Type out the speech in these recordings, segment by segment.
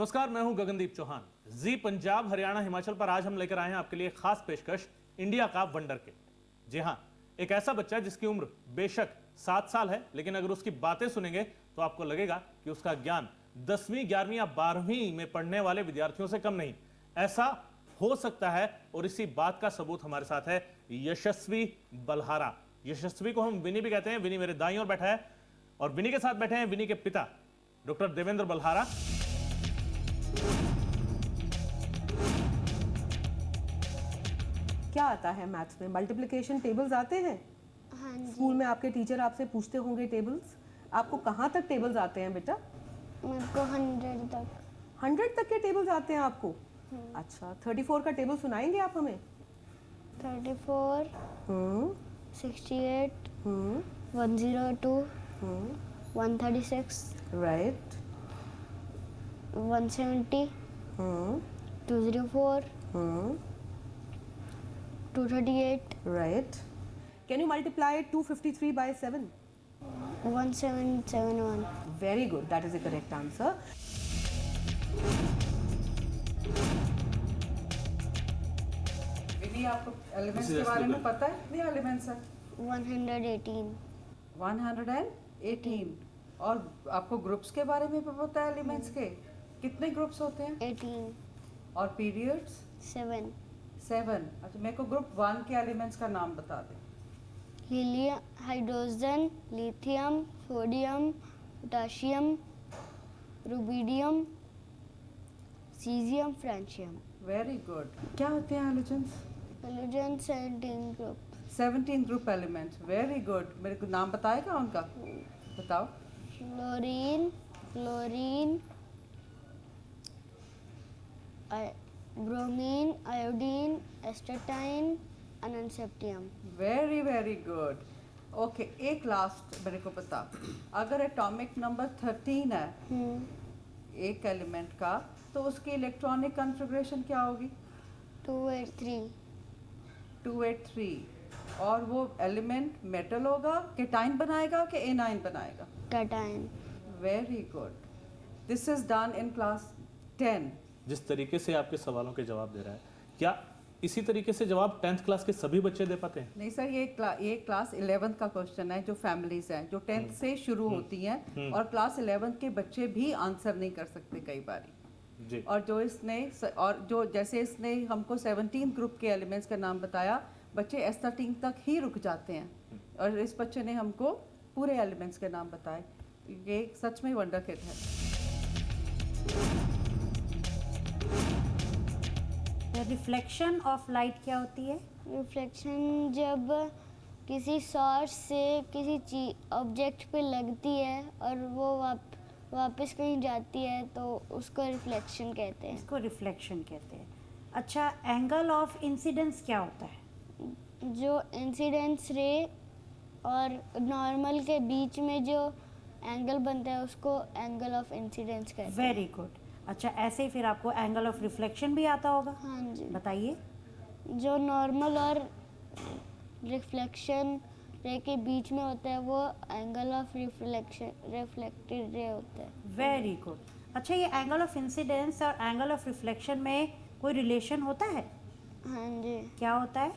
नमस्कार, मैं हूं गगनदीप चौहान। जी पंजाब, हरियाणा, हिमाचल पर आज हम लेकर आए हैं आपके लिए खास पेशकश इंडिया का वंडर किड। जी हां, एक ऐसा बच्चा जिसकी उम्र बेशक 7 साल है, लेकिन अगर उसकी बातें सुनेंगे तो आपको लगेगा कि उसका ज्ञान 10वीं, 11वीं या 12वीं में पढ़ने वाले विद्यार्थियों से कम नहीं। ऐसा हो सकता है और इसी बात का सबूत हमारे साथ है यशस्वी बल्हारा। यशस्वी को हम विनी भी कहते हैं। विनी मेरे दाईं ओर बैठा है और विनी के साथ बैठे हैं विनी के पिता डॉक्टर देवेंद्र बल्हारा। क्या आता है मैथ्स में? मल्टीप्लिकेशन टेबल्स आते हैं? हाँ जी। स्कूल में आपके टीचर आपसे पूछते होंगे टेबल्स। आपको कहाँ तक टेबल्स आते हैं बेटा? मेरे को 100 तक। 100 तक के टेबल्स आते हैं आपको? अच्छा, 34 का टेबल सुनाएंगे आप हमें? 34, hmm 68, hmm 102, hmm 136, right 170, hmm 204, hmm 238, right. Can you multiply 253 by 7? 1771। Very good, that is the correct answer. Vini, आपको एलिमेंट्स के बारे में पता है? कितने एलिमेंट्स हैं? 118। 118। और आपको ग्रुप्स के बारे में भी पता है एलिमेंट्स के? कितने ग्रुप्स होते हैं? 18। और पीरियड्स? 7। 7। अच्छा, मेरे को ग्रुप 1 के एलिमेंट्स का नाम बता दे। Helium, hydrogen, lithium, sodium, potassium, rubidium, caesium, francium. Very good. क्या होते हैं elements? Hydrogen 17 group. 17 group elements. Very good. मेरे को नाम बताएगा उनका? बताओ। Fluorine, chlorine, bromine, iodine, astatine, ununseptium. Very very good. Okay, एक लास्ट मेरे को बता। अगर एटॉमिक नंबर 13 है एक एलिमेंट का, तो उसकी इलेक्ट्रॉनिक कॉन्फ़िगरेशन क्या होगी? 283। 283। और वो एलिमेंट मेटल होगा, केटाइन बनाएगा कि एनाइन बनाएगा? Cation. Very good. This is done in class 10। जिस तरीके से आपके सवालों के जवाब दे रहा है, क्या इसी तरीके से जवाब 10th क्लास के सभी बच्चे दे पाते हैं? नहीं सर, ये क्लास 11 का क्वेश्चन है, जो फैमिलीज हैं जो 10th से शुरू होती हैं, और क्लास 11 के बच्चे भी आंसर नहीं कर सकते कई बारी जी। और जो जैसे इसने हमको 17 ग्रुप के एलिमेंट्स का नाम बताया, बच्चे S13 तक ही रुक जाते हैं, और इस बच्चे ने हमको पूरे एलिमेंट्स के नाम बताए। ये सच में वंडर किड है। रिफ्लेक्शन ऑफ लाइट क्या होती है? रिफ्लेक्शन जब किसी सोर्स से किसी ऑब्जेक्ट पे लगती है और वो वापस कहीं जाती है, तो उसको रिफ्लेक्शन कहते हैं। इसको रिफ्लेक्शन कहते हैं। अच्छा, एंगल ऑफ इंसिडेंस क्या होता है? जो इंसिडेंस रे और नॉर्मल के बीच में जो एंगल बनता है उसको एंगल ऑफ इंसिडेंस कहते हैं। Very good. अच्छा, ऐसे ही फिर आपको एंगल ऑफ रिफ्लेक्शन भी आता होगा? हाँ जी। बताइए। जो नॉर्मल और रिफ्लेक्शन रे के बीच में होता है वो एंगल ऑफ रिफ्लेक्टेड रे होता है। Very good. अच्छा, ये एंगल ऑफ इंसिडेंस और एंगल ऑफ रिफ्लेक्शन में कोई रिलेशन होता है? हाँ जी। क्या होता है?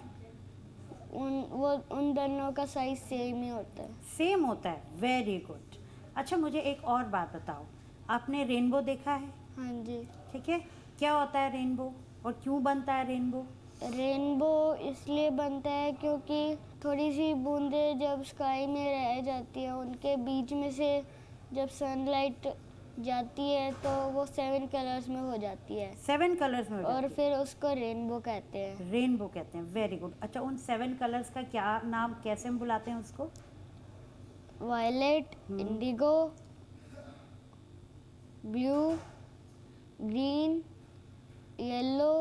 उन दोनों का साइज सेम ही होता है। सेम होता है। Very good. अच्छा, मुझे एक और बात बताओ, आपने रेनबो देखा है? हाँ जी। ठीक है, क्या होता है रेनबो और क्यों बनता है रेनबो? रेनबो इसलिए बनता है क्योंकि थोड़ी सी बूंदें जब स्काई में रह जाती है, उनके बीच में से जब सनलाइट जाती है तो वो 7 कलर्स में हो जाती है। 7 कलर्स में हो और जाती है। फिर उसको रेनबो कहते हैं। रेनबो कहते हैं। Very good. अच्छा, उन 7 कलर्स का क्या नाम, कैसे हम बुलाते हैं उसको? Violet, indigo, blue, green, yellow,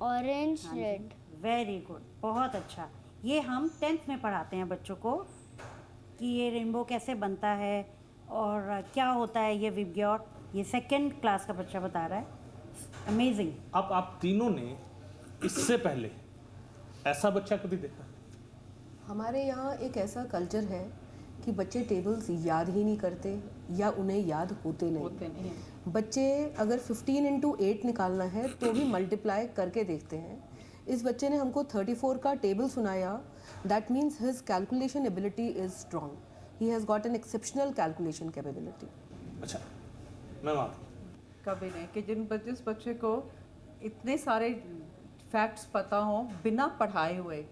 orange, red. Very good, बहुत अच्छा। ये हम 10th में पढ़ाते हैं बच्चों को कि ये रेनबो कैसे बनता है और क्या होता है ये विबग्योर। ये 2nd क्लास का बच्चा बता रहा है। अमेजिंग। अब आप तीनों ने इससे पहले ऐसा बच्चा कभी देखा? हमारे यहाँ एक ऐसा कल्चर है कि बच्चे टेबल्स याद ही नहीं करते, या उन्हें याद होते होते नहीं हैं। बच्चे अगर 15 इंटू 8 निकालना है तो भी मल्टीप्लाई करके देखते हैं। इस बच्चे ने हमको 34 का टेबल सुनाया। That means his calculation ability is strong, he has got an exceptional calculation capability. अच्छा मैम आप कभी नहीं कि जिस बच्चे को इतने सारे फैक्ट्स पता हो बिना पढ़ाए हुए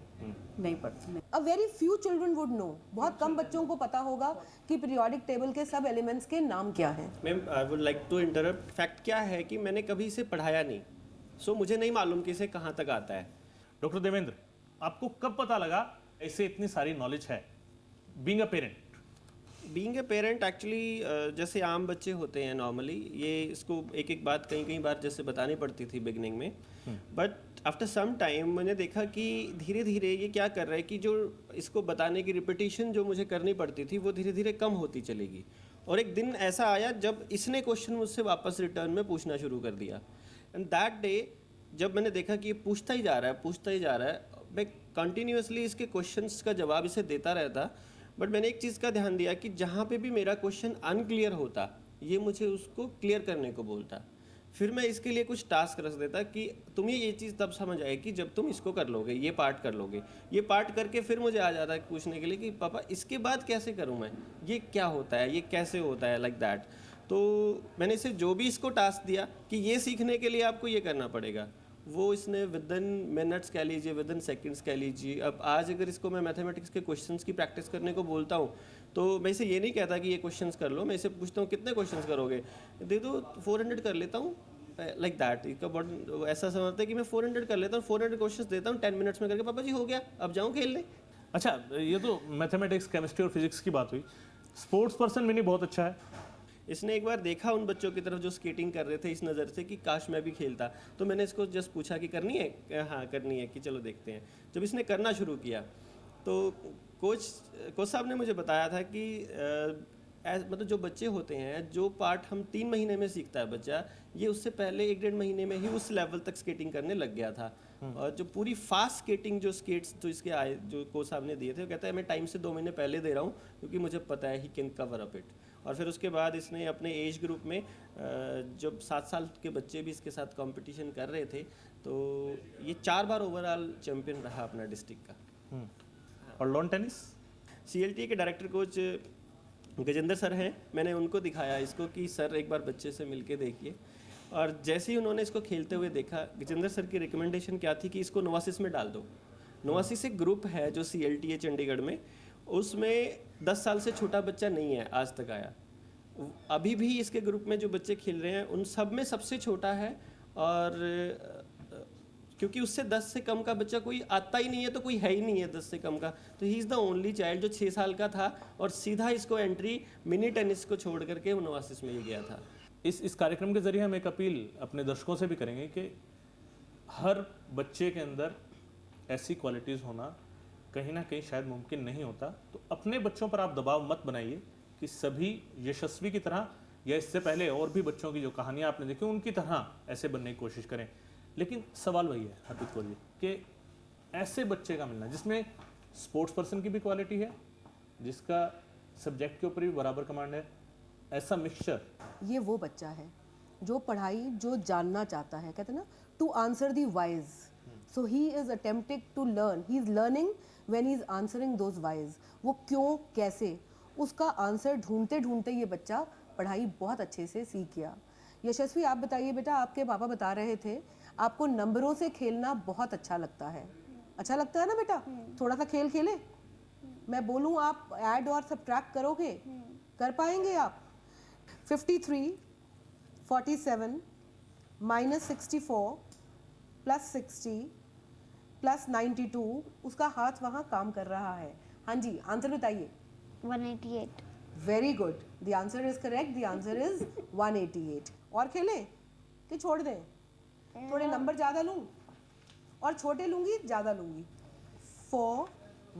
नहीं पढ़ते। A very few children would know, बहुत कम बच्चों को पता होगा कि पीरियोडिक टेबल के सब एलिमेंट्स के नाम क्या हैं। Ma'am I would like to interrupt. Fact क्या है कि मैंने कभी इसे पढ़ाया नहीं, सो मुझे नहीं मालूम कि इसे कहाँ तक आता है। डॉक्टर देवेंद्र, आपको कब पता लगा ऐसे इतनी सारी नॉलेज है being a parent? Being a parent actually जैसे आम बच्चे होते हैं नॉर्मली, ये इसको एक एक बात कई कई बार जैसे बतानी पड़ती थी बिगनिंग में, बट आफ्टर सम टाइम मैंने देखा कि धीरे धीरे ये क्या कर रहा है कि जो इसको बताने की रिपीटिशन जो मुझे करनी पड़ती थी वो धीरे धीरे कम होती चलेगी। और एक दिन ऐसा आया जब इसने क्वेश्चन मुझसे वापस रिटर्न में पूछना शुरू कर दिया। एंड दैट डे जब मैंने देखा कि ये पूछता ही जा रहा है, मैं कंटिन्यूसली इसके क्वेश्चंस का जवाब इसे देता रहता, बट मैंने एक चीज़ का ध्यान दिया कि जहाँ पे भी मेरा क्वेश्चन अनक्लियर होता ये मुझे उसको क्लियर करने को बोलता। फिर मैं इसके लिए कुछ टास्क रख देता कि तुम्हें ये चीज़ तब समझ आएगी जब तुम इसको कर लोगे, ये पार्ट कर लोगे। ये पार्ट करके फिर मुझे आ जाता है पूछने के लिए कि पापा इसके बाद कैसे करूँ मैं, ये क्या होता है, ये कैसे होता है, लाइक दैट। तो मैंने इसे जो भी इसको टास्क दिया कि ये सीखने के लिए आपको ये करना पड़ेगा, वो इसने विदिन मिनट्स कह लीजिए, विदिन सेकंड्स कह लीजिए। अब आज अगर इसको मैं मैथमेटिक्स के क्वेश्चंस की प्रैक्टिस करने को बोलता हूँ तो मैं इसे ये नहीं कहता कि ये क्वेश्चंस कर लो, मैं इसे पूछता हूँ कितने क्वेश्चंस करोगे, दे दो 400 कर लेता हूँ, लाइक दैट। इसका बहुत ऐसा समझता है कि मैं 400 कर लेता हूँ, 400 क्वेश्चंस देता हूँ 10 मिनट्स में करके, पापा जी हो गया अब जाऊँ खेलने। अच्छा, ये तो मैथमेटिक्स, केमिस्ट्री और फिजिक्स की बात हुई। स्पोर्ट्स पर्सन भी नहीं बहुत अच्छा है। इसने एक बार देखा उन बच्चों की तरफ जो स्केटिंग कर रहे थे इस नज़र से कि काश मैं भी खेलता, तो मैंने इसको जस्ट पूछा कि करनी है, हाँ करनी है, कि चलो देखते हैं। जब इसने करना शुरू किया तो कोच साहब ने मुझे बताया था कि मतलब जो बच्चे होते हैं, जो पार्ट हम 3 महीने में सीखता है बच्चा, ये उससे पहले 1-1.5 महीने में ही उस लेवल तक स्केटिंग करने लग गया था। और जो पूरी फास्ट स्केटिंग जो स्केट्स जो इसके आए, जो कोच साहब ने दिए थे, वो कहता है मैं टाइम से 2 महीने पहले दे रहा हूँ क्योंकि मुझे पता है he can cover up it. और फिर उसके बाद इसने अपने एज ग्रुप में जब 7 साल के बच्चे भी इसके साथ कंपटीशन कर रहे थे, तो ये 4 बार ओवरऑल चैंपियन रहा अपना डिस्ट्रिक्ट का। और लॉन टेनिस? CLT के डायरेक्टर कोच गजेंद्र सर हैं, मैंने उनको दिखाया इसको कि सर एक बार बच्चे से मिलके देखिए। और जैसे ही उन्होंने इसको खेलते हुए देखा, गजेंद्र सर की रिकमेंडेशन क्या थी कि इसको नोवासिस में डाल दो। नोवासिस एक ग्रुप है जो CLT है चंडीगढ़ में, उसमें 10 साल से छोटा बच्चा नहीं है आज तक आया। अभी भी इसके ग्रुप में जो बच्चे खेल रहे हैं उन सब में सबसे छोटा है, और क्योंकि उससे 10 से कम का बच्चा कोई आता ही नहीं है, तो कोई है ही नहीं है 10 से कम का। तो he is the only child जो 6 साल का था और सीधा इसको एंट्री मिनी टेनिस को छोड़ करके नोवासिस में ही गया था। इस कार्यक्रम के जरिए हम एक अपील अपने दर्शकों से भी करेंगे कि हर बच्चे के अंदर ऐसी क्वालिटीज़ होना कहीं ना कहीं शायद मुमकिन नहीं होता। तो अपने बच्चों पर आप दबाव मत बनाइए कि सभी यशस्वी की तरह या इससे पहले और भी बच्चों की जो कहानियाँ आपने देखी उनकी तरह ऐसे बनने की कोशिश करें। लेकिन सवाल वही है हरप्रीत कौर जी कि ऐसे बच्चे का मिलना जिसमें स्पोर्ट्स पर्सन की भी क्वालिटी है, जिसका सब्जेक्ट के ऊपर भी बराबर कमांड है, ऐसा मिक्सचर, ये वो बच्चा है जो पढ़ाई जो जानना चाहता है, कहते हैं ना to answer the whys. So he is attempting to learn, he is learning when he is answering those whys. वो क्यों कैसे उसका आंसर ढूंढते ढूंढते ये बच्चा पढ़ाई बहुत अच्छे से सीख गया। यशस्वी, आप बताइए बेटा, आपके पापा बता रहे थे आपको नंबरों से खेलना बहुत अच्छा लगता है। अच्छा लगता है ना बेटा? थोड़ा सा खेल खेले, मैं बोलूँ आप ऐड और सब्ट्रैक्ट करोगे, कर पाएंगे आप? 53, 47 माइनस 64 प्लस 60 प्लस 92, उसका हाथ वहाँ काम कर रहा है। हाँ जी, आंसर बताइए। 188। Very good, the answer is correct, the answer is 188। और खेलें कि छोड़ दें? थोड़े नंबर ज़्यादा लूँ और छोटे लूँगी, ज़्यादा लूँगी। 4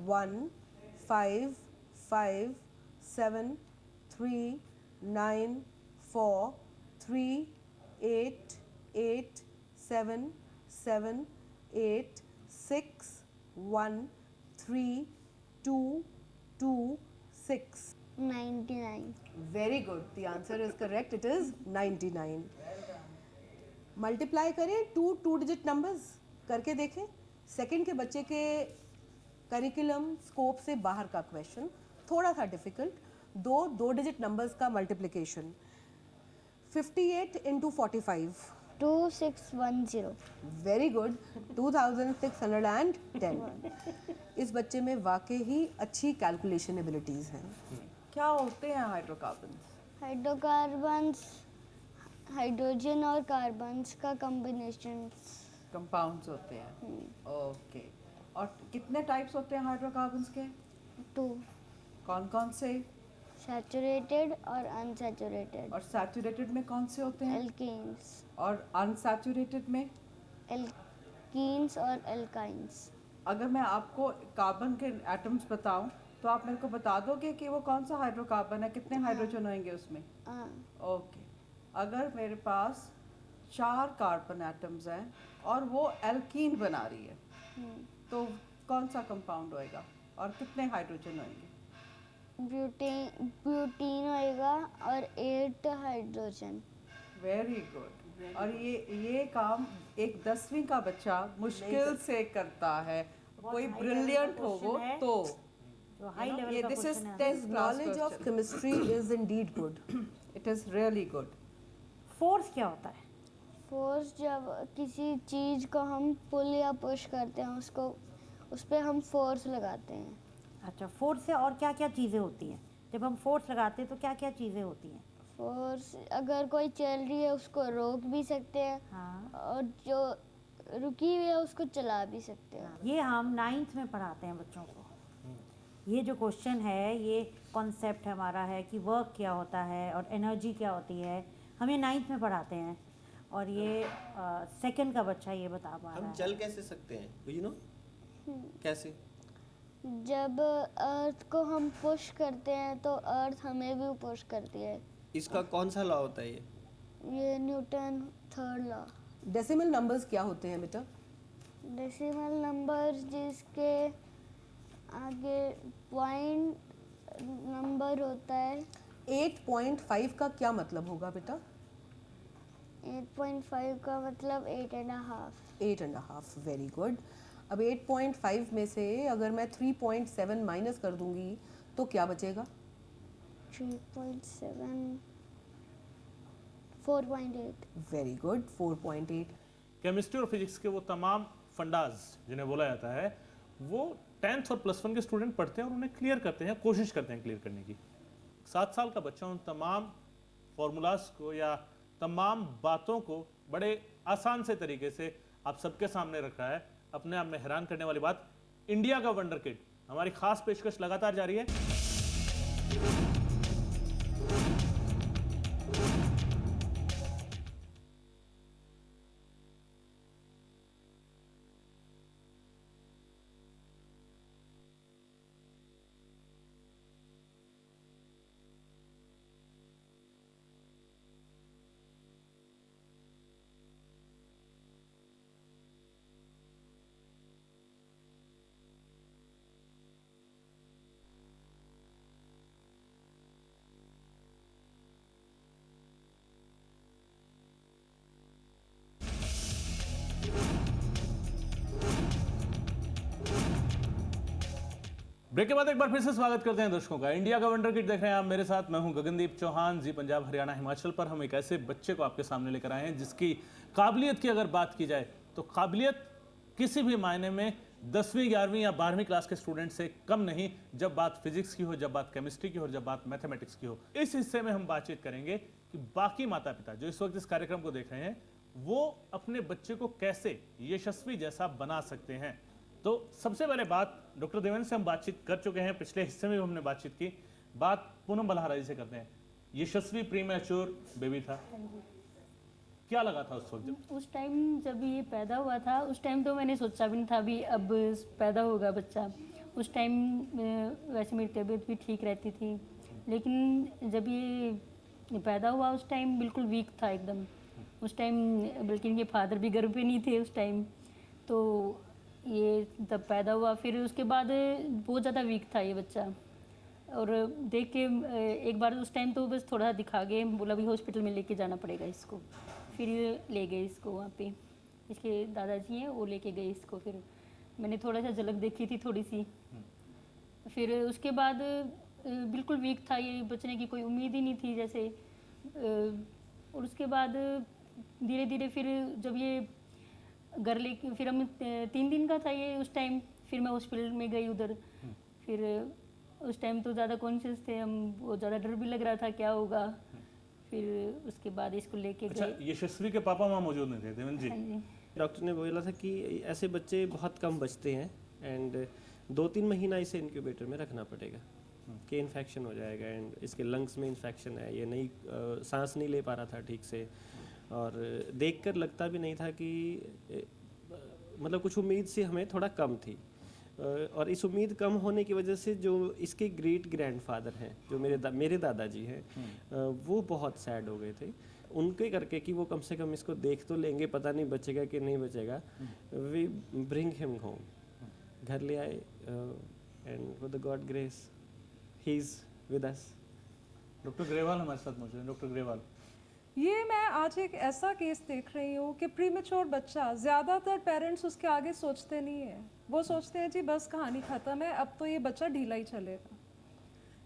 1 5 5 7 3 9 4 3 8 8 7 7 8 6 1 3 2 2 6। 99. Very good, the answer is correct, it is 99. Multiply करें टू डिजिट नंबर्स करके देखें. सेकंड के बच्चे के करिकुलम स्कोप से बाहर का क्वेश्चन, थोड़ा सा डिफिकल्ट. दो डिजिट नंबर्स का मल्टीप्लिकेशन. 58 इंटू 45. 2610. Very good, 2610. इस बच्चे में वाकई ही अच्छी कैलकुलेशन एबिलिटीज हैं. क्या होते हैं हाइड्रोकार्बन? हाइड्रोकार्बन्स हाइड्रोजन और कार्बन्स का कॉम्बिनेशन. कंपाउंड्स होते हैं. ओके. और कितने टाइप्स होते हैं हाइड्रोकार्बन्स के? 2. कौन कौन से? सैचुरेटेड और अनसैचुरेटेड. और सैचुरेटेड में कौन से होते हैं? एल्केन्स. और अनसैचुरेटेड में? एल्कीन्स और एल्काइंस. अगर मैं आपको कार्बन के एटम्स बताऊं तो आप मेरे को बता दोगे कि वो कौन सा हाइड्रोकार्बन है, कितने हाइड्रोजन होंगे उसमें? ओके. अगर मेरे पास 4 कार्बन एटम्स हैं और वो एल्कीन बना रही है, तो कौन सा कंपाउंड होएगा और कितने हाइड्रोजन होंगे? ब्यूटीन होएगा और 8 हाइड्रोजन. Very good. और ये काम एक 10वीं का बच्चा मुश्किल से करता है. कोई high ब्रिलियंट level हो वो question है. तो जो हाई लेवल ये का दिस इज क्वेश्चन है. 10th class knowledge of chemistry is Indeed good. It is really good. Force क्या होता है? फोर्स जब किसी चीज़ को हम पुल या पुश करते हैं, उसको उस पर हम फोर्स लगाते हैं. अच्छा, फोर्स से और क्या क्या चीज़ें होती हैं? जब हम फोर्स लगाते हैं तो क्या क्या चीज़ें होती हैं? फोर्स अगर कोई चल रही है उसको रोक भी सकते हैं, हाँ, और जो रुकी हुई है उसको चला भी सकते हैं. ये हम 9th में पढ़ाते हैं बच्चों को. ये जो क्वेश्चन है, ये कॉन्सेप्ट हमारा है कि वर्क क्या होता है और एनर्जी क्या होती है, हम ये 9th में पढ़ाते हैं. और ये सेकंड का बच्चा ये बता पा रहा हम है. चल कैसे सकते हैं, यू नो? कैसे? जब अर्थ को हम पुश करते हैं तो अर्थ हमें भी पुश करती है. इसका कौन सा लॉ होता है ये? ये Newton third law. Decimal numbers क्या होते हैं बेटा? डेसिमल नंबर्स जिसके आगे पॉइंट नंबर होता है. 8.5 का क्या मतलब होगा बेटा? 8.5 का मतलब 8.5. 8.5. Very good. अब 8.5 में से अगर मैं 3.7 माइनस कर दूंगी तो क्या बचेगा? 3.7 4.8. Very good, 4.8. केमिस्ट्री और फिजिक्स के वो तमाम फंडाज जिन्हें बोला जाता है, वो 10th और +1 के स्टूडेंट पढ़ते हैं और उन्हें क्लियर करते हैं, कोशिश करते हैं क्लियर करने की. 7 साल का बच्चा उन तमाम फॉर्मूलाज को या तमाम बातों को बड़े आसान से तरीके से आप सबके सामने रख रहा है. अपने आप में हैरान करने वाली बात, इंडिया का वंडर किड. हमारी खास पेशकश लगातार जारी है. ब्रेक के बाद एक बार फिर से स्वागत करते हैं दर्शकों का. इंडिया का वंडर किड देख रहे हैं आप मेरे साथ. मैं हूं गगनदीप चौहान. जी पंजाब हरियाणा हिमाचल पर हम एक ऐसे बच्चे को आपके सामने लेकर आए हैं जिसकी काबिलियत की अगर बात की जाए तो काबिलियत किसी भी मायने में 10वीं 11वीं या 12वीं क्लास के स्टूडेंट से कम नहीं, जब बात फिजिक्स की हो, जब बात केमिस्ट्री की हो, जब बात मैथमेटिक्स की हो. इस हिस्से में हम बातचीत करेंगे कि बाकी माता पिता जो इस वक्त इस कार्यक्रम को देख रहे हैं वो अपने बच्चे को कैसे यशस्वी जैसा बना सकते हैं. तो सबसे पहले बात डॉक्टर देवेंद्र से हम बातचीत कर चुके हैं, पिछले हिस्से में भी हमने बातचीत की. बात पूनम बलहारा जी से करते हैं. यशस्वी प्रीमैच्योर बेबी था, क्या लगा था उस वक्त जब? उस टाइम जब ये पैदा हुआ था, उस टाइम तो मैंने सोचा भी नहीं था भी अब पैदा होगा बच्चा. उस टाइम वैसे मेरी तबीयत भी ठीक रहती थी, लेकिन जब ये पैदा हुआ उस टाइम बिल्कुल वीक था एकदम. उस टाइम बल्कि इनके फादर भी घर पे नहीं थे उस टाइम. तो ये तब पैदा हुआ, फिर उसके बाद बहुत ज़्यादा वीक था ये बच्चा. और देख के एक बार उस टाइम तो बस थोड़ा दिखा गए, बोला भी हॉस्पिटल में लेके जाना पड़ेगा इसको। फिर ले गए इसको वहाँ पे, इसके दादाजी हैं वो लेके गए इसको। फिर मैंने थोड़ा सा झलक देखी थी थोड़ी सी। फिर उसके बाद बिल्कुल वीक था, ये बचने की कोई उम्मीद ही नहीं थी जैसे। और उसके बाद धीरे धीरे फिर जब ये घर लेके, फिर हम 3 दिन का था ये उस टाइम। फिर मैं हॉस्पिटल में गई उधर। फिर उस टाइम तो ज़्यादा कॉन्शियस थे हम, वो ज़्यादा डर भी लग रहा था क्या होगा। फिर उसके बाद इसको लेके अच्छा, गए। यशस्वी के पापा वहाँ मौजूद नहीं थे देवेंद्र जी? हाँ जी। डॉक्टर ने बोला था कि ऐसे बच्चे बहुत कम बचते हैं एंड 2-3 महीना इसे इंक्यूबेटर में रखना पड़ेगा कि इन्फेक्शन हो जाएगा। एंड इसके लंग्स में इन्फेक्शन है, ये नहीं सांस नहीं ले पा रहा था ठीक से। और देखकर लगता भी नहीं था कि मतलब कुछ उम्मीद से हमें थोड़ा कम थी। और इस उम्मीद कम होने की वजह से जो इसके ग्रेट ग्रैंडफादर हैं, जो मेरे दादाजी हैं, वो बहुत सैड हो गए थे उनके करके कि वो कम से कम इसको देख तो लेंगे, पता नहीं बचेगा कि नहीं बचेगा। वी ब्रिंग हिम होम, घर ले आए and with the God grace he is with us. Doctor Grewal हमारे साथ मौजूद हैं। डॉक्टर ग्रेवाल, ये मैं आज एक ऐसा केस देख रही हूँ कि प्रीमेच्योर बच्चा, ज़्यादातर पेरेंट्स उसके आगे सोचते नहीं है। वो सोचते हैं जी बस कहानी ख़त्म है, अब तो ये बच्चा ढीला ही चलेगा,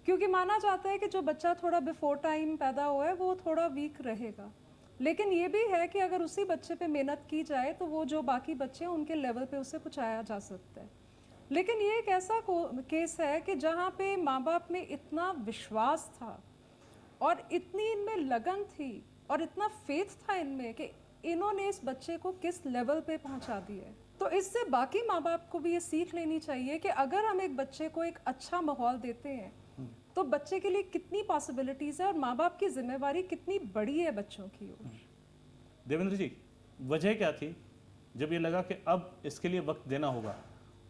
क्योंकि माना जाता है कि जो बच्चा थोड़ा बिफोर टाइम पैदा हुआ है वो थोड़ा वीक रहेगा। लेकिन ये भी है कि अगर उसी बच्चे पे मेहनत की जाए तो वो जो बाकी बच्चे हैं उनके लेवल पे उससे पहुँचाया जा सकता है। लेकिन ये एक ऐसा केस है कि जहाँ पे माँ बाप में इतना विश्वास था और इतनी इनमें लगन थी और इतना फेथ था इनमें कि इन्होंने इस बच्चे को किस लेवल पे पहुंचा दिया है। तो इससे बाकी माँ बाप को भी ये सीख लेनी चाहिए कि अगर हम एक बच्चे को एक अच्छा माहौल देते हैं तो बच्चे के लिए कितनी पॉसिबिलिटीज़ है और माँ बाप की जिम्मेवारी कितनी बड़ी है बच्चों की ओर। देवेंद्र जी, वजह क्या थी जब ये लगा कि अब इसके लिए वक्त देना होगा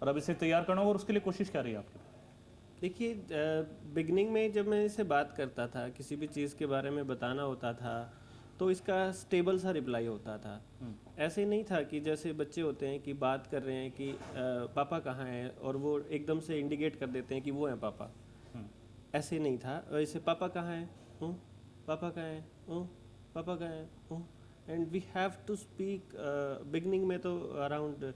और अब इसे तैयार करना होगा, और उसके लिए कोशिश क्या रही आपकी? देखिए, बिगनिंग में जब मैं इससे बात करता था, किसी भी चीज़ के बारे में बताना होता था, तो इसका स्टेबल सा रिप्लाई होता था। ऐसे नहीं था कि जैसे बच्चे होते हैं कि बात कर रहे हैं कि पापा कहाँ हैं, और वो एकदम से इंडिकेट कर देते हैं कि वो हैं पापा। ऐसे नहीं था। ऐसे पापा कहाँ हैं, पापा कहाँ हैं, पापा कहाँ हैं। And we have to speak. Beginning में तो अराउंड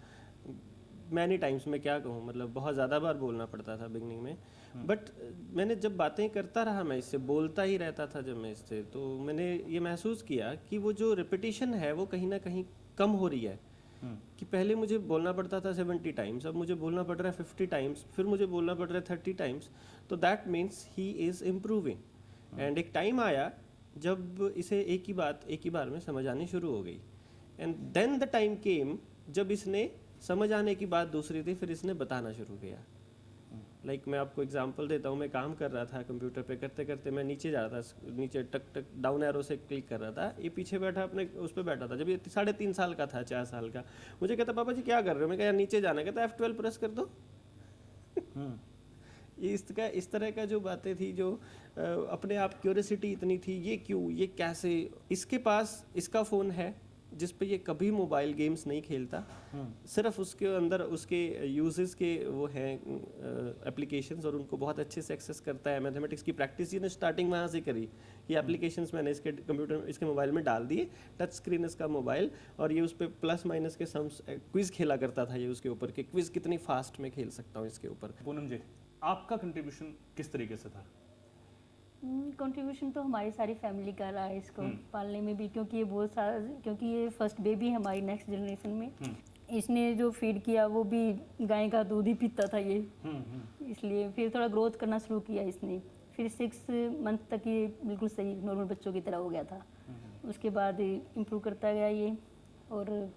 मैनी टाइम्स, मैं क्या कहूँ, मतलब बहुत ज़्यादा बार बोलना पड़ता था बिगनिंग में। बट मैंने जब बातें करता रहा, मैं इससे बोलता ही रहता था जब मैं इससे, तो मैंने ये महसूस किया कि वो जो रिपीटिशन है वो कहीं ना कहीं कम हो रही है। कि पहले मुझे बोलना पड़ता था 70 टाइम्स, अब मुझे बोलना पड़ रहा है 50 टाइम्स, फिर मुझे बोलना पड़ रहा है 30 टाइम्स। तो that means he is improving. And एक टाइम आया जब इसे एक ही बार में समझ आनी शुरू हो गई। And then the time came जब इसने समझ आने की बात दूसरी थी, फिर इसने बताना शुरू किया। लाइक मैं आपको एग्जांपल देता हूँ, मैं काम कर रहा था कंप्यूटर पे, करते करते मैं नीचे जा रहा था, नीचे टक टक डाउन एरो से क्लिक कर रहा था। ये पीछे बैठा अपने उस पर बैठा था, जब ये 3.5 साल का था, 4 साल का। मुझे कहता पापा जी क्या कर रहे हो, मैं कहा यार नीचे जाना। कहता F12 प्रेस कर दो। ये इस तरह का जो बातें थी, जो अपने आप क्यूरियोसिटी इतनी थी, ये क्यों, ये कैसे। इसके पास इसका फ़ोन है जिस पे ये कभी मोबाइल गेम्स नहीं खेलता, सिर्फ उसके अंदर उसके यूजेस के वो हैं एप्लीकेशंस, और उनको बहुत अच्छे से एक्सेस करता है। मैथमेटिक्स की प्रैक्टिस ने स्टार्टिंग वहाँ से करी कि एप्लीकेशंस मैंने इसके कंप्यूटर, इसके मोबाइल में डाल दिए, टच स्क्रीन इसका मोबाइल, और ये उस पर प्लस माइनस के सम्स क्विज़ खेला करता था ये उसके ऊपर, कि क्विज़ कितनी फास्ट में खेल सकता हूँ इसके ऊपर। पूनम जी, आपका कंट्रीब्यूशन किस तरीके से था? कंट्रीब्यूशन तो हमारी सारी फैमिली का रहा है इसको पालने में भी, क्योंकि ये बहुत सारा, क्योंकि ये फर्स्ट बेबी है हमारी नेक्स्ट जनरेशन में। इसने जो फीड किया वो भी गाय का दूध ही पीता था ये, इसलिए फिर थोड़ा ग्रोथ करना शुरू किया इसने। फिर 6 मंथ तक ये बिल्कुल सही नॉर्मल बच्चों की तरह हो गया था। उसके बाद इम्प्रूव करता गया ये, और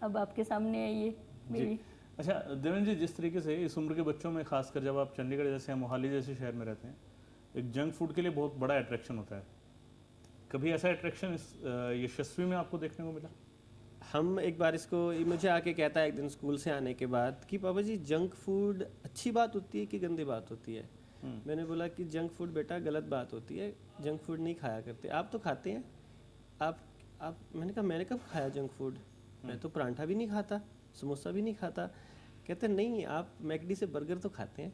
अब आपके सामने है ये बेबी। अच्छा देवेंद्र जी, जिस तरीके से इस उम्र के बच्चों में, खासकर जब आप चंडीगढ़ जैसे या मोहाली जैसे शहर में रहते हैं, एक जंक फूड के लिए बहुत बड़ा अट्रैक्शन होता है। कभी ऐसा अट्रैक्शन इस यशस्वी में आपको देखने को मिला? हम एक बार इसको, मुझे आके कहता है एक दिन स्कूल से आने के बाद कि पापा जी जंक फूड अच्छी बात होती है कि गंदी बात होती है। मैंने बोला कि जंक फूड बेटा गलत बात होती है, जंक फूड नहीं खाया करते। आप तो खाते हैं, आप मैंने कहा मैंने कब खाया जंक फूड, मैं तो परांठा भी नहीं खाता, समोसा भी नहीं खाता। कहते नहीं, आप मैकडी से बर्गर तो खाते हैं।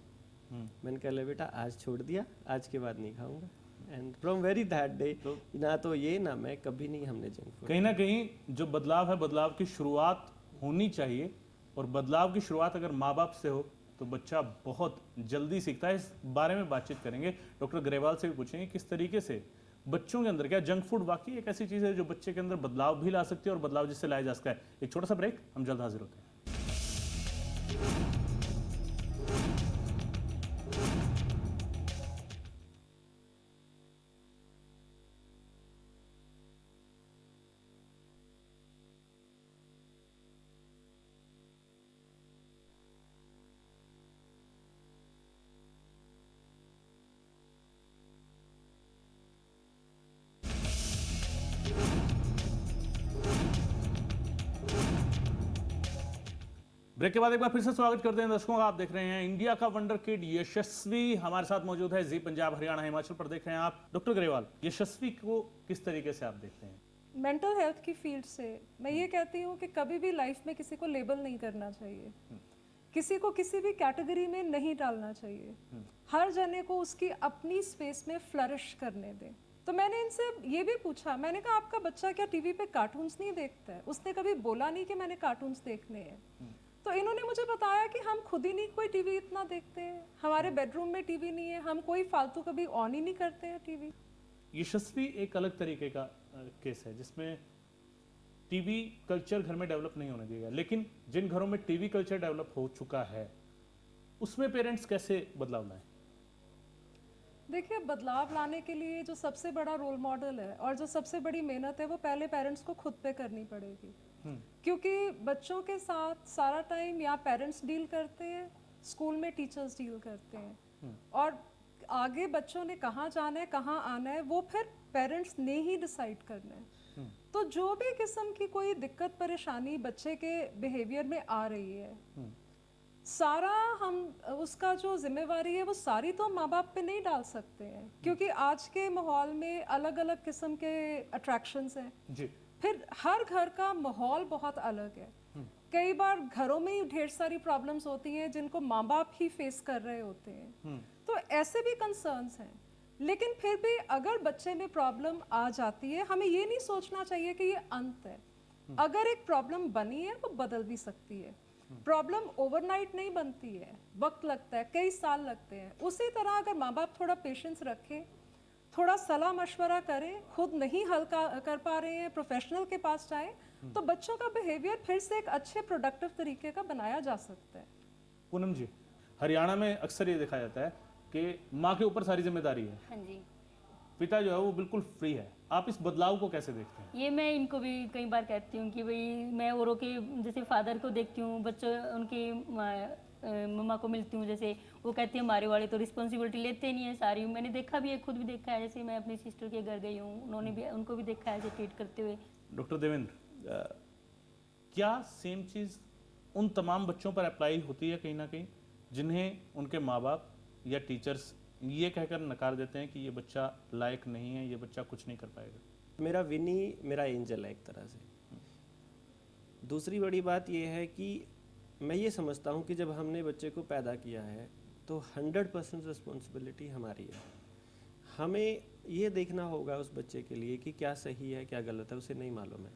मैंने कहा ले बेटा आज छोड़ दिया, आज के बाद नहीं खाऊंगा। And from very that day ना तो ये ना मैं कभी नहीं हमने जंक फूड। कहीं ना कहीं जो बदलाव है, बदलाव की शुरुआत होनी चाहिए, और बदलाव की शुरुआत अगर माँ बाप से हो तो बच्चा बहुत जल्दी सीखता है। इस बारे में बातचीत करेंगे, डॉक्टर ग्रेवाल से भी पूछेंगे किस तरीके से बच्चों के अंदर, क्या जंक फूड वाकई एक ऐसी चीज़ है जो बच्चे के अंदर बदलाव भी ला सकती है और बदलाव जिससे लाया जा सकता है। एक छोटा सा ब्रेक, हम जल्द हाजिर होते हैं। ब्रेक के बाद एक बार फिर से स्वागत करते हैं दर्शकों का। आप देख रहे हैं इंडिया का वंडर किड यशस्वी हमारे साथ मौजूद है, जी पंजाब हरियाणा हिमाचल पर देख रहे हैं आप। डॉक्टर ग्रेवाल, यशस्वी को किस तरीके से आप देखते हैं? मेंटल हेल्थ की फील्ड से मैं ये कहती हूँ कि कभी भी लाइफ में किसी को लेबल नहीं करना चाहिए, किसी को किसी भी कैटेगरी में नहीं डालना चाहिए। हर जने को उसकी अपनी स्पेस में फ्लरिश करने दें। तो मैंने इनसे ये भी पूछा, मैंने कहा आपका बच्चा क्या टीवी पे कार्टून्स नहीं देखता है? उसने कभी बोला नहीं कि मैंने कार्टून्स देखने हैं। तो इन्होंने मुझे बताया कि हम खुद ही नहीं कोई टीवी इतना देखते हैं, हमारे बेडरूम में टीवी नहीं है, हम कोई फालतू कभी ऑन ही नहीं करते हैं टीवी। यशस्वी एक अलग तरीके का केस है जिसमें टीवी कल्चर घर में डेवलप नहीं होने दिया, लेकिन जिन घरों में टीवी कल्चर डेवलप हो चुका है उसमें पेरेंट्स कैसे बदलाव लाएं? देखिए, बदलाव लाने के लिए जो सबसे बड़ा रोल मॉडल है और जो सबसे बड़ी मेहनत है वो पहले पेरेंट्स को खुद पे करनी पड़ेगी, क्योंकि बच्चों के साथ सारा टाइम या पेरेंट्स डील करते हैं, स्कूल में टीचर्स डील करते हैं, और आगे बच्चों ने कहाँ जाना है, कहाँ आना है, वो फिर पेरेंट्स ने ही डिसाइड करना है। तो जो भी किस्म की कोई दिक्कत परेशानी बच्चे के बिहेवियर में आ रही है, सारा हम उसका जो जिम्मेवारी है वो सारी तो माँ बाप पे नहीं डाल सकते हैं, क्योंकि आज के माहौल में अलग अलग किस्म के अट्रैक्शंस हैं जी। फिर हर घर का माहौल बहुत अलग है। कई बार घरों में ही ढेर सारी प्रॉब्लम्स होती हैं जिनको माँ बाप ही फेस कर रहे होते हैं, तो ऐसे भी कंसर्न्स हैं। लेकिन फिर भी अगर बच्चे में प्रॉब्लम आ जाती है, हमें ये नहीं सोचना चाहिए कि ये अंत है। अगर एक प्रॉब्लम बनी है वो बदल भी सकती है। प्रॉब्लम ओवरनाइट नहीं बनती है, वक्त लगता है, कई साल लगते हैं। उसी तरह अगर माँ बाप थोड़ा पेशेंस रखें, थोड़ा सलाह मशवरा करें, खुद नहीं हल कर पा रहे हैं, प्रोफेशनल के पास जाएं, तो बच्चों का बिहेवियर फिर से एक अच्छे प्रोडक्टिव तरीके का बनाया जा सकता है। पूनम जी, हरियाणा में अक्सर ये देखा जाता है कि माँ के ऊपर सारी जिम्मेदारी है, हाँ जी। पिता जो है वो बिल्कुल फ्री है। आप इस बदलाव को कैसे देखते हैं? ये मैं इनको भी कई बार कहती हूँ कि भाई मैं औरों के जैसे फादर को देखती हूँ, बच्चों उनकी मम्मा को मिलती हूँ, जैसे वो कहती है हमारे वाले तो रिस्पॉन्सिबिलिटी लेते नहीं है सारी। मैंने देखा भी है, खुद भी देखा है, जैसे मैं अपनी सिस्टर के घर गई हूँ, उन्होंने भी उनको भी देखा है ऐसे ट्रीट करते हुए। डॉक्टर देवेंद्र, क्या सेम चीज़ उन तमाम बच्चों पर अप्लाई होती है कहीं ना कहीं जिन्हें उनके माँ बाप या टीचर्स ये कहकर नकार देते हैं कि ये बच्चा लायक नहीं है, ये बच्चा कुछ नहीं कर पाएगा? मेरा विनी मेरा एंजल है एक तरह से। दूसरी बड़ी बात यह है कि मैं ये समझता हूँ कि जब हमने बच्चे को पैदा किया है तो 100% रिस्पॉन्सिबिलिटी हमारी है। हमें ये देखना होगा उस बच्चे के लिए कि क्या सही है क्या गलत है, उसे नहीं मालूम है।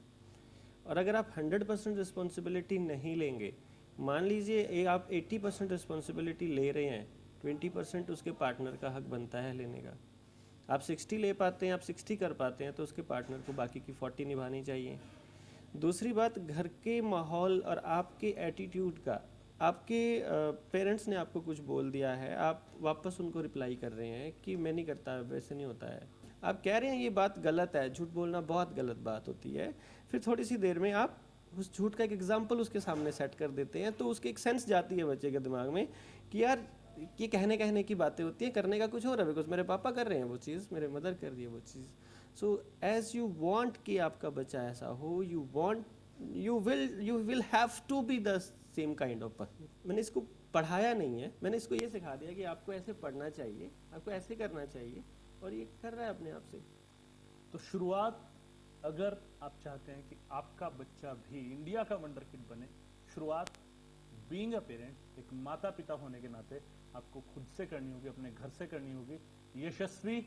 और अगर आप 100% रिस्पॉन्सिबिलिटी नहीं लेंगे, मान लीजिए आप 80% रिस्पॉन्सिबिलिटी ले रहे हैं, 20% उसके पार्टनर का हक बनता है लेने का। आप 60 ले पाते हैं, आप 60 कर पाते हैं, तो उसके पार्टनर को बाकी की 40 निभानी चाहिए। दूसरी बात, घर के माहौल और आपके एटीट्यूड का, आपके पेरेंट्स ने आपको कुछ बोल दिया है, आप वापस उनको रिप्लाई कर रहे हैं कि मैं नहीं करता, वैसे नहीं होता है। आप कह रहे हैं ये बात गलत है, झूठ बोलना बहुत गलत बात होती है। फिर थोड़ी सी देर में आप उस झूठ का एक एग्जाम्पल उसके सामने सेट कर देते हैं, तो उसकी एक सेंस जाती है बच्चे के दिमाग में कि यार ये कहने की बातें होती हैं, करने का कुछ और है, बिकॉज मेरे पापा कर रहे हैं वो चीज़, मेरे मदर कर रही है वो चीज़। सो एज यू वांट कि आपका बच्चा ऐसा हो, you will have to be the same kind of person. मैंने इसको पढ़ाया नहीं है, मैंने इसको ये सिखा दिया कि आपको ऐसे पढ़ना चाहिए, आपको ऐसे करना चाहिए, और ये कर रहा है अपने आप से। तो शुरुआत, अगर आप चाहते हैं कि आपका बच्चा भी इंडिया का वंडर किड बने, शुरुआत बीइंग अ पेरेंट, एक माता पिता होने के नाते आपको खुद से करनी होगी, अपने घर से करनी होगी। यशस्वी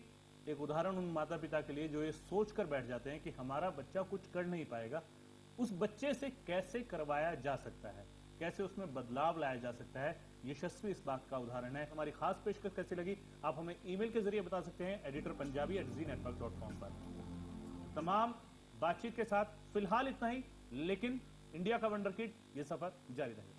एक उदाहरण उन माता पिता के लिए जो ये सोच कर बैठ जाते हैं कि हमारा बच्चा कुछ कर नहीं पाएगा, उस बच्चे से कैसे करवाया जा सकता है, कैसे उसमें बदलाव लाया जा सकता है। यशस्वी इस बात का उदाहरण है। हमारी खास पेशकश कैसी लगी आप हमें ईमेल के जरिए बता सकते हैं editorpunjabi@zeenetwork.com पर। तमाम बातचीत के साथ फिलहाल इतना ही, लेकिन इंडिया का वंडर किड ये सफर जारी रहेगा।